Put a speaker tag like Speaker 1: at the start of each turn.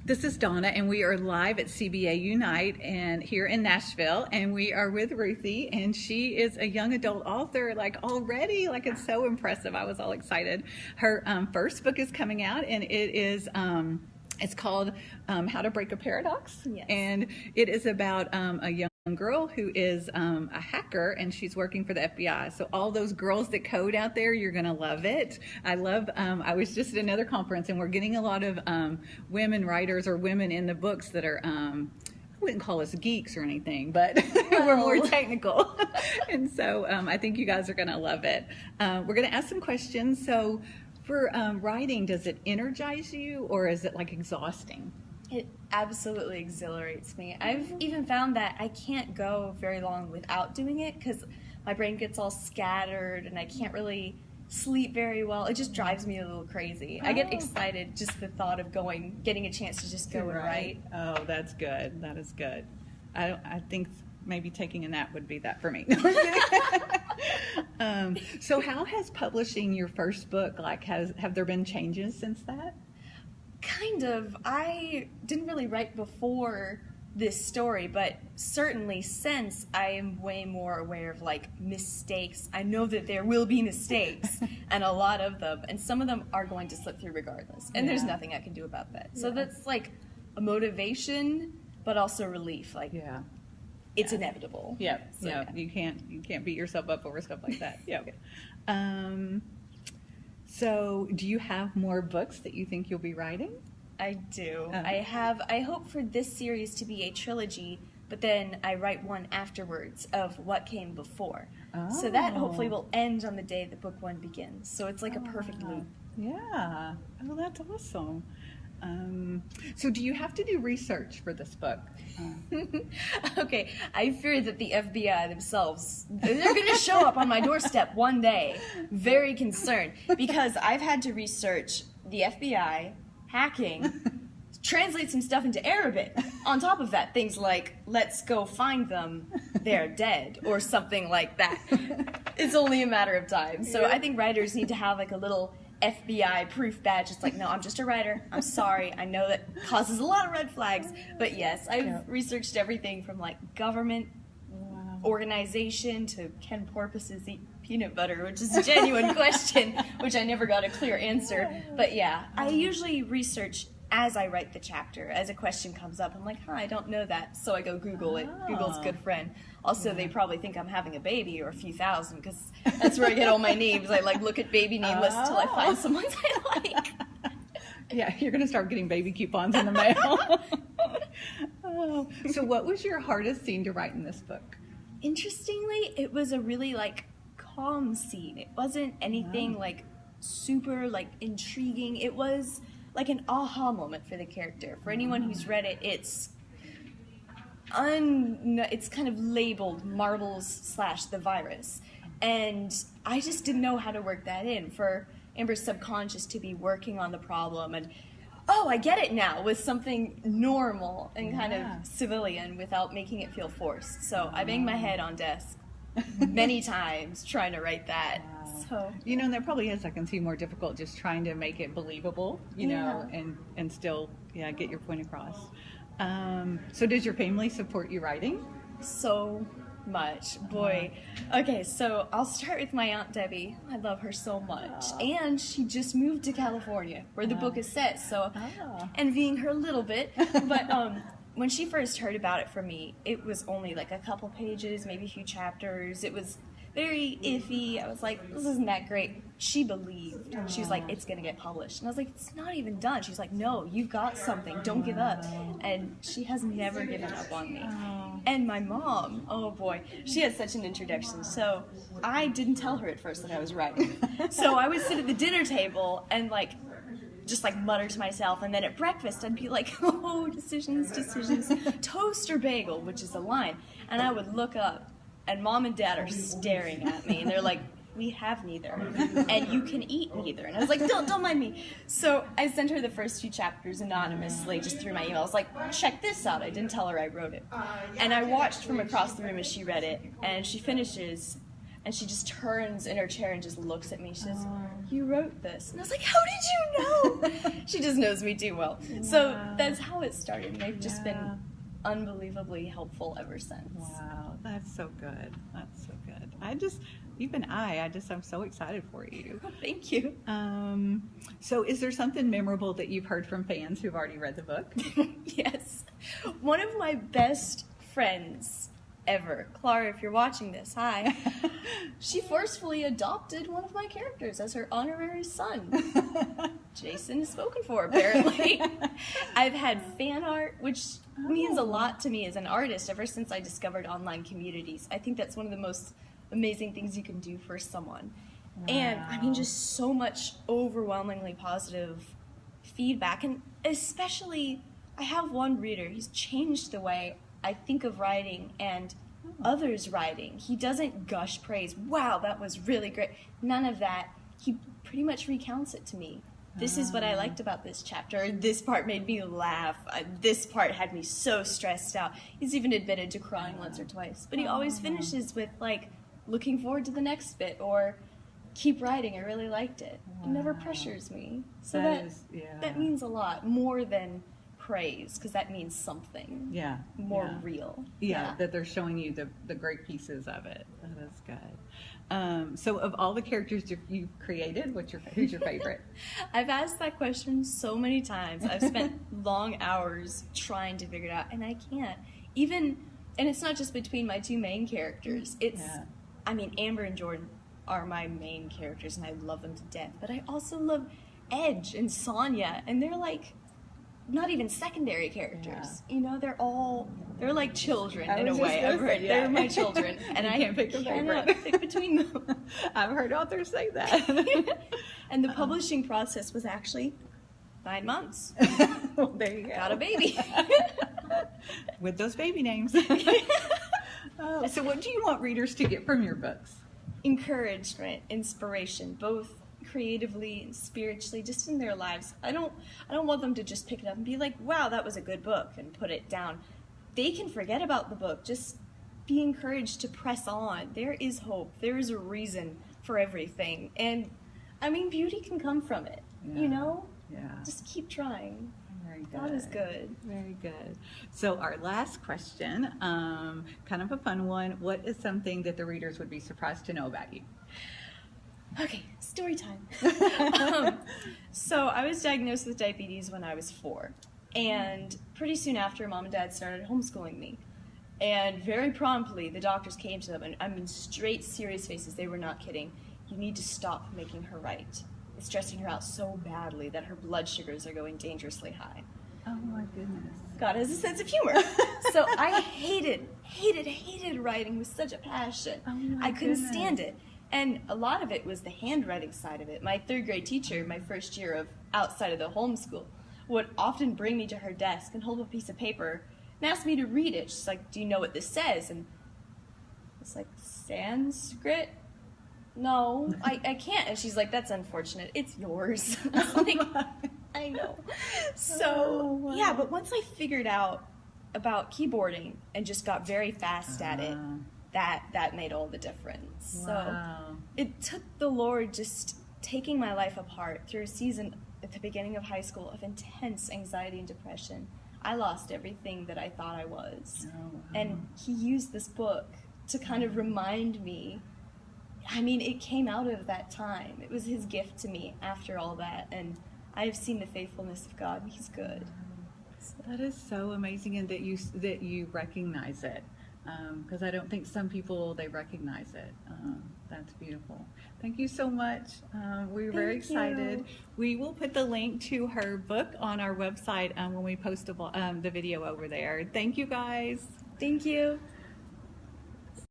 Speaker 1: This is Donna, and we are live at CBA Unite and here in Nashville, and we are with Ruthie, and she is a young adult author, like already, like it's so impressive. I was all excited. Her first book is coming out, and it is it's called How to Break a Paradox,
Speaker 2: yes.
Speaker 1: And it is about a young girl who is a hacker, and she's working for the FBI. So all those girls that code out there, you're gonna love it. I was just at another conference, and we're getting a lot of women writers or women in the books that are I wouldn't call us geeks or anything, but we're more technical. And so I think you guys are gonna love it. We're gonna ask some questions. So for writing, does it energize you, or is it like exhausting?
Speaker 2: It absolutely exhilarates me. I've even found that I can't go very long without doing it because my brain gets all scattered and I can't really sleep very well. It just drives me a little crazy. I get excited just the thought of getting a chance to just go and write.
Speaker 1: Oh, that's good. That is good. I think maybe taking a nap would be that for me. So how has publishing your first book, have there been changes since that?
Speaker 2: Kind of. I didn't really write before this story, but certainly since I am way more aware of like mistakes. I know that there will be mistakes and a lot of them, and some of them are going to slip through regardless, and there's nothing I can do about that. So that's like a motivation, but also relief. Like, it's inevitable.
Speaker 1: You can't beat yourself up over stuff like that. So do you have more books that you think you'll be writing?
Speaker 2: I do. I hope for this series to be a trilogy, but then I write one afterwards of what came before. So that hopefully will end on the day that book one begins. So it's like a perfect loop.
Speaker 1: Yeah. Oh, that's awesome. So do you have to do research for this book?
Speaker 2: Okay, I fear that the FBI themselves, they're going to show up on my doorstep one day, very concerned, because I've had to research the FBI, hacking, translate some stuff into Arabic. On top of that, things like, let's go find them, they're dead, or something like that. It's only a matter of time. So I think writers need to have like a little FBI proof badge. It's like, no, I'm just a writer. I'm sorry. I know that causes a lot of red flags. But yes, I've researched everything from like government organization to can porpoises eat peanut butter, which is a genuine question, which I never got a clear answer. But yeah, I usually research as I write the chapter. As a question comes up, I'm like, I don't know that. So I go Google it. Google's a good friend. Also, they probably think I'm having a baby or a few thousand, because that's where I get all my names. I like look at baby name lists till I find someone I like.
Speaker 1: Yeah, you're going to start getting baby coupons in the mail. So what was your hardest scene to write in this book?
Speaker 2: Interestingly, it was a really like calm scene. It wasn't anything like super like intriguing. It was like an aha moment for the character. For anyone who's read it, it's kind of labeled Marbles / the virus, and I just didn't know how to work that in for Amber's subconscious to be working on the problem, and I get it now, with something normal and kind of civilian without making it feel forced. So I banged my head on desk many times trying to write that. So
Speaker 1: and that probably is, I can see, more difficult just trying to make it believable, know, and still get your point across. So does your family support you writing?
Speaker 2: So much. Boy. Okay, so I'll start with my Aunt Debbie. I love her so much. And she just moved to California, where the book is set, so envying her a little bit. But when she first heard about it from me, it was only like a couple pages, maybe a few chapters. It was very iffy. I was like, this isn't that great. She believed. She was like, it's going to get published. And I was like, it's not even done. She's like, no, you've got something. Don't give up. And she has never given up on me. And my mom, oh boy, she had such an introduction. So I didn't tell her at first that I was writing. So I would sit at the dinner table and just mutter to myself, and then at breakfast I'd be like, oh, decisions, toast or bagel, which is a line. And I would look up, and Mom and Dad are staring at me, and they're like, we have neither, and you can eat neither. And I was like, don't mind me. So I sent her the first few chapters anonymously, just through my email. I was like, check this out. I didn't tell her I wrote it. And I watched from across the room as she read it, and she finishes, And she just turns in her chair and just looks at me. She says, "You wrote this." And I was like, "How did you know?" She just knows me too well. Wow. So that's how it started. And they've just been unbelievably helpful ever since.
Speaker 1: Wow, that's so good. That's so good. I'm so excited for you.
Speaker 2: Thank you.
Speaker 1: So is there something memorable that you've heard from fans who've already read the book?
Speaker 2: Yes. One of my best friends ever, Clara, if you're watching this, hi. She forcefully adopted one of my characters as her honorary son. Jason is spoken for, apparently. I've had fan art, which means a lot to me as an artist ever since I discovered online communities. I think that's one of the most amazing things you can do for someone. Wow. And I mean, just so much overwhelmingly positive feedback. And especially, I have one reader, he's changed the way I think of writing and others writing. He doesn't gush praise, "Wow, that was really great." None of that. He pretty much recounts it to me. "This is what I liked about this chapter. This part made me laugh. This part had me so stressed out." He's even admitted to crying once or twice. But he always finishes with, like, "Looking forward to the next bit," or "Keep writing, I really liked it." Wow. It never pressures me. So that means a lot, more than praise, because that means something more real.
Speaker 1: Yeah, that they're showing you the great pieces of it. That is good. So of all the characters you've created, who's your favorite?
Speaker 2: I've asked that question so many times. I've spent long hours trying to figure it out, and I can't. And it's not just between my two main characters. I mean, Amber and Jordan are my main characters, and I love them to death. But I also love Edge and Sonia, and they're like not even secondary characters. You know, they're like children in a way. They're my children, and I can't pick a favorite. Pick between them.
Speaker 1: I've heard authors say that.
Speaker 2: And the publishing process was actually 9 months.
Speaker 1: Well, there you go.
Speaker 2: Got a baby.
Speaker 1: With those baby names. So what do you want readers to get from your books?
Speaker 2: Encouragement, inspiration, both creatively and spiritually, just in their lives. I don't want them to just pick it up and be like, "Wow, that was a good book," and put it down. They can forget about the book. Just be encouraged to press on. There is hope. There is a reason for everything. And I mean, beauty can come from it. You know? Yeah. Just keep trying.
Speaker 1: Very good.
Speaker 2: God is good.
Speaker 1: Very good. So our last question, kind of a fun one. What is something that the readers would be surprised to know about you?
Speaker 2: Okay, story time. So I was diagnosed with diabetes when I was 4. And pretty soon after, Mom and Dad started homeschooling me. And very promptly, the doctors came to them, and I mean, straight serious faces. They were not kidding. "You need to stop making her write. It's stressing her out so badly that her blood sugars are going dangerously high."
Speaker 1: Oh my goodness.
Speaker 2: God has a sense of humor. So I hated writing with such a passion.
Speaker 1: Oh my
Speaker 2: I couldn't stand it. And a lot of it was the handwriting side of it. My 3rd grade teacher, my first year of outside of the homeschool, would often bring me to her desk and hold up a piece of paper and ask me to read it. She's like, "Do you know what this says?" And it's like, "Sanskrit? No, I can't." And she's like, "That's unfortunate. It's yours." I was like, I know. So, yeah, but once I figured out about keyboarding and just got very fast at it, that made all the difference.
Speaker 1: Wow.
Speaker 2: So it took the Lord just taking my life apart through a season at the beginning of high school of intense anxiety and depression. I lost everything that I thought I was. And he used this book to kind of remind me. I mean, it came out of that time. It was his gift to me after all that. And I have seen the faithfulness of God. He's good.
Speaker 1: So. That is so amazing, and that you recognize it. Because I don't think some people, they recognize it. That's beautiful. Thank you so much. We're very excited. We will put the link to her book on our website when we post the video over there. Thank you, guys.
Speaker 2: Thank you.